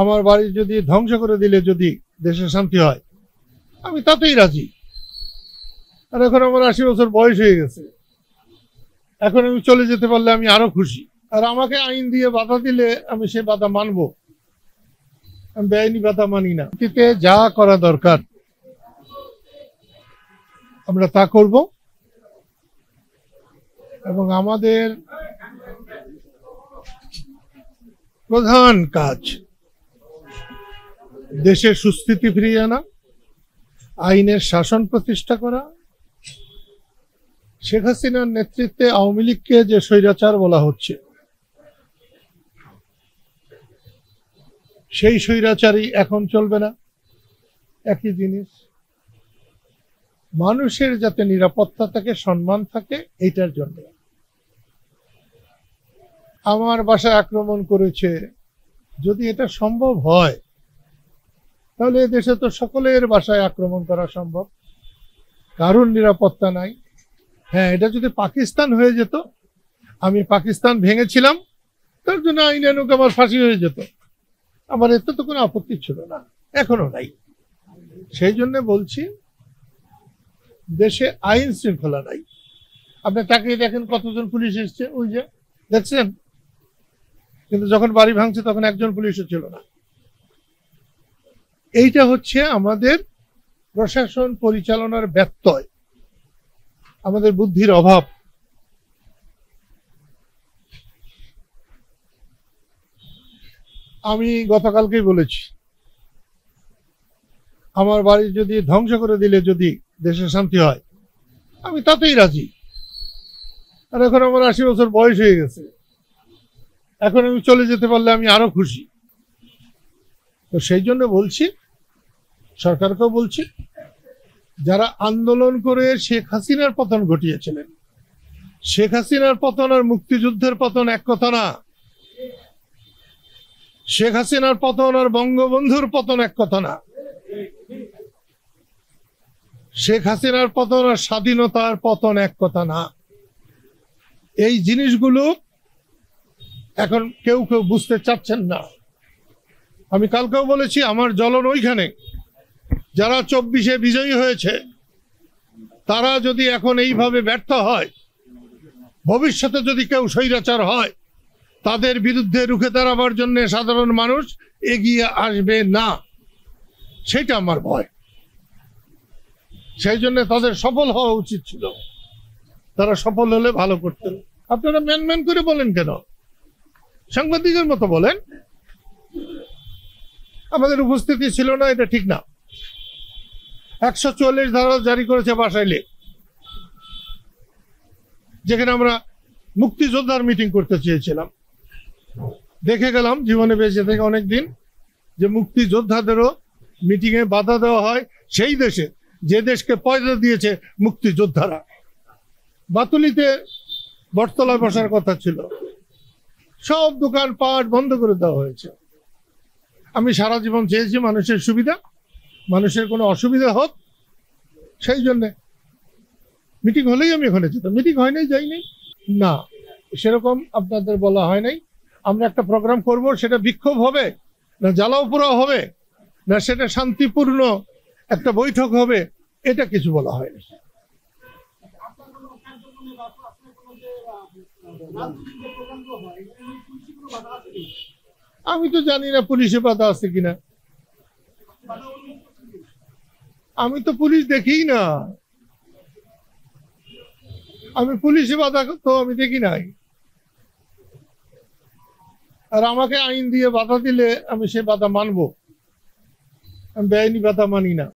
আমার বাড়ি যদি ধ্বংস করে দিলে যদি দেশে শান্তি হয় আমি তাতেই রাজি। আর এখন আমার ৮০ বছর বয়স হয়ে গেছে, এখন আমি চলে যেতে পারলে আমি আরো খুশি। আর আমাকে আইন দিয়ে বাধা দিলে আমি সে বাধা মানবো, আমি বেআইনি বাধা মানি না। অতীতে যা করা দরকার আমরা তা করব, এবং আমাদের প্রধান কাজ দেশের সুস্থিতি ফিরিয়ে আনা, আইনের শাসন প্রতিষ্ঠা করা। শেখ হাসিনার নেতৃত্বে আওয়ামী লীগকে যে স্বৈরাচার বলা হচ্ছে, সেই স্বৈরাচারই এখন চলবে না। একই জিনিস, মানুষের যাতে নিরাপত্তা থাকে, সম্মান থাকে, এইটার জন্য। আমার বাসায় আক্রমণ করেছে, যদি এটা সম্ভব হয় তাহলে দেশে তো সকলের বাসায় আক্রমণ করা সম্ভব, কারণ নিরাপত্তা নাই। হ্যাঁ, এটা যদি পাকিস্তান হয়ে যেত, আমি পাকিস্তান ভেঙেছিলাম, তার জন্য আইনানুক আমার ফাঁসি হয়ে যেত, আমার এতে তো কোনো আপত্তি ছিল না, এখনো নাই। সেই জন্য বলছি, দেশে আইন শৃঙ্খলা নাই। আপনি তাকিয়ে দেখেন কতজন পুলিশ এসছে, ওই যে দেখছেন, কিন্তু যখন বাড়ি ভাঙছে তখন একজন পুলিশও ছিল না। এইটা হচ্ছে আমাদের প্রশাসন পরিচালনার ব্যত্যয়, আমাদের বুদ্ধির অভাব। আমি গতকালকেই বলেছি, আমার বাড়ি যদি ধ্বংস করে দিলে যদি দেশে শান্তি হয় আমি তাতেই রাজি। আর এখন আমার ৮০ বছর বয়স হয়ে গেছে, এখন আমি চলে যেতে পারলে আমি আরো খুশি। তো সেই জন্য বলছি, সরকারকেও বলছি, যারা আন্দোলন করে শেখ হাসিনার পতন ঘটিয়েছিলেন, শেখ হাসিনার পতন আর মুক্তিযুদ্ধের পতন এক কথা না। শেখ হাসিনার পতন আর বঙ্গবন্ধুর পতন এক কথা না। শেখ হাসিনার পতন আর স্বাধীনতার পতন এক কথা না। এই জিনিসগুলো এখন কেউ কেউ বুঝতে চাচ্ছেন না। আমি কালকেও বলেছি, আমার জ্বলন ওইখানে, যারা ২৪-এ বিজয়ী হয়েছে তারা যদি এখন এইভাবে ব্যর্থ হয়, ভবিষ্যতে যদি কেউ স্বৈরাচার হয়, তাদের বিরুদ্ধে রুখে দাঁড়াবার জন্য সাধারণ মানুষ এগিয়ে আসবে না, সেটা আমার ভয়। সেই জন্য তাদের সফল হওয়া উচিত ছিল, তারা সফল হলে ভালো করতেন। আপনারা ম্যান করে বলেন কেন? সাংবাদিকের মতো বলেন। আমাদের উপস্থিতি ছিল না, এটা ঠিক না। ১৪৪ ধারা জারি করেছে বাসাইলে, যেখানে আমরা মুক্তিযোদ্ধার মিটিং করতে চেয়েছিলাম। দেখে গেলাম জীবনে বেঁচে থেকে অনেকদিন যে মুক্তিযোদ্ধাদেরও মিটিং এ বাধা দেওয়া হয় সেই দেশে, যে দেশকে পয়সা দিয়েছে মুক্তিযোদ্ধারা। বাতুলিতে বটতলায় বসার কথা ছিল, সব দোকান পাট বন্ধ করে দেওয়া হয়েছে। আমি সারা জীবন চেয়েছি মানুষের সুবিধা, মানুষের কোনো অসুবিধা হোক, সেই জন্য মিটিং হলেই আমি ওখানে যেতাম। মিটিং হয় নাই, যাইনি না, সেরকম আপনাদের বলা হয় নাই। আমরা একটা প্রোগ্রাম করব, সেটা বিক্ষোভ হবে না জ্বালাও পোড়াও হবে, না সেটা শান্তিপূর্ণ একটা বৈঠক হবে, এটা কিছু বলা হয়নি। আমি তো জানি না পুলিশে বাধা আছে কিনা, আমি তো পুলিশ দেখিই না, আমি পুলিশে বাধা তো আমি দেখি নাই। আর আমাকে আইন দিয়ে বাধা দিলে আমি সে বাধা মানবো, আমি বেআইনি বাধা মানি না।